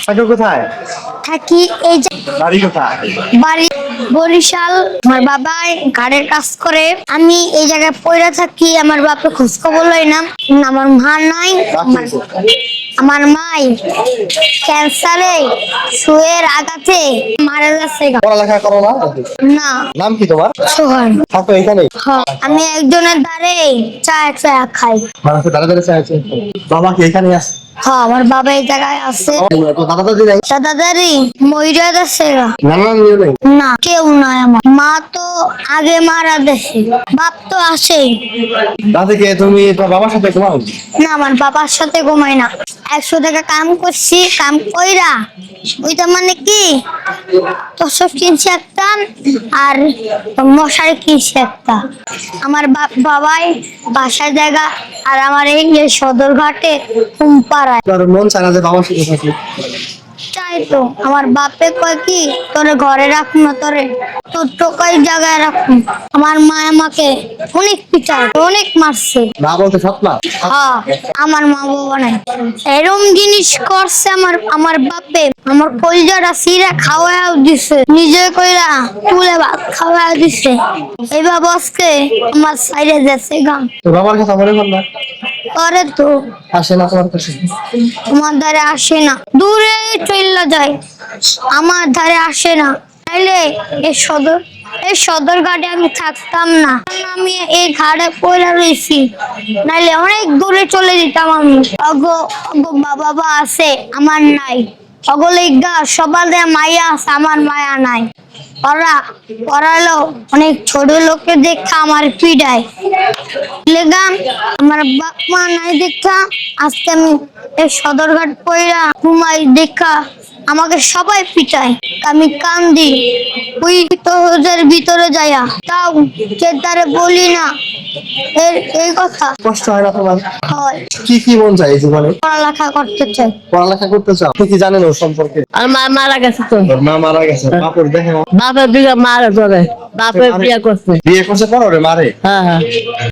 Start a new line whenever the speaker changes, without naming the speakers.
থাকো কোথায়?
থাকি এই যে
বাড়ি কোথায়?
বাড়ি বরিশাল। আমার বাবা ঘাড়ের কাজ করে, আমি এই জায়গায় পয়রা থাকি। আমার বাপে খোঁজ খবর লই না। আমার মা নাই। আমার মাই ক্যান্সারে সুয়ের আঘাতে মারা যাচ্ছে।
পড়ালেখা করো না?
না।
নাম কি তোমার?
সোহান।
থাকো এখানে?
আমি একজনের ধারে চা খাই।
মানুষের দাঁড়া দাঁড়িয়ে চাইছে। বাবা কি এখানে আছে?
হ্যাঁ, আমার বাবা এই জায়গায় আছে।
দাদা দাদি নাই?
দাদা দাদি মইরা যাচ্ছে।
নানা নিয়ে নেই?
না, কেউ নাই। আমার মা তো আগে মারা গেছে, বাপ তো আসেই।
দাদিকে তুমি তোমার বাবার সাথে ঘুমাও?
না, আমার বাবার সাথে ঘুমাই না। 100 টাকা কাম করছি, কাম কইরা ওইটা মানে কি তোষক কিনছি একটা, আর মশারি কিনছি একটা। আমার বাবাই বাসায় জায়গা, আর আমার এই যে সদরঘাটে কুমপাড়ায়।
তোর মন চায় না যে বাবার সাথে থাকি?
চাই তো। আমার বাপে কয় কি, তোরে ঘরে রাখ না, তোরে তোর টোকাই জায়গায় রাখুন। আমার মা আমাকে অনেক পিটায়, অনেক মারছে।
না বলতে সৎ না?
হ্যাঁ, আমার মা বাবা নাই। এরম জিনিস করছে আমার বাপে। আমার কলজাটা সিরা খাওয়াও দিছে, নিজে কইরা তুলে ভাত খাওয়াও দিছে। এইবার বসকে আমার সাইডে যাচ্ছে গান
তোর বাবার কথা মনে কর না?
করে তো।
আসে না তোমার কাছে?
আমার ধারে আসে না, দূরে চলে যায়। আমার ধারে আসে না। তাইলে এই সদর ঘাটে আমি থাকতাম না। আমি এই ঘাটে পড়ে রয়েছি, নাইলে অনেক দূরে চলে যেতাম আমি। অগো অগো বাবা আছে, আমার নাই। অগলিগা সবার মায়া আছে, আমার মায়া নাই। ওরা পড়ালো অনেক ছোট লোককে দেখা আমার পিডায় লেগাম। আমার বাপ মা নাই দেখা আজকে আমি এই সদরঘাট পয়রা ঘুমাই দেখা আমাকে সবাই পিটায়। আমি কান্দি ওই তহজের ভিতরে যাইয়া, তাও চেতারে বলি না এই কথা।
কষ্ট হয় না তোমার?
হয়।
কি কি মন চাই এই জীবনে?
পড়ালেখা করতে চাই।
পড়ালেখা করতে চাও? আপনি কি জানেন ওর সম্পর্কে?
আর মা মারা গেছে তো।
ওর মা মারা গেছে। বাপর দেখে না?
বাপের দিকে মারা ধরে, বাপের বিয়ে করছে।
বিয়ে করছে পর ওরে মারে?
হ্যাঁ।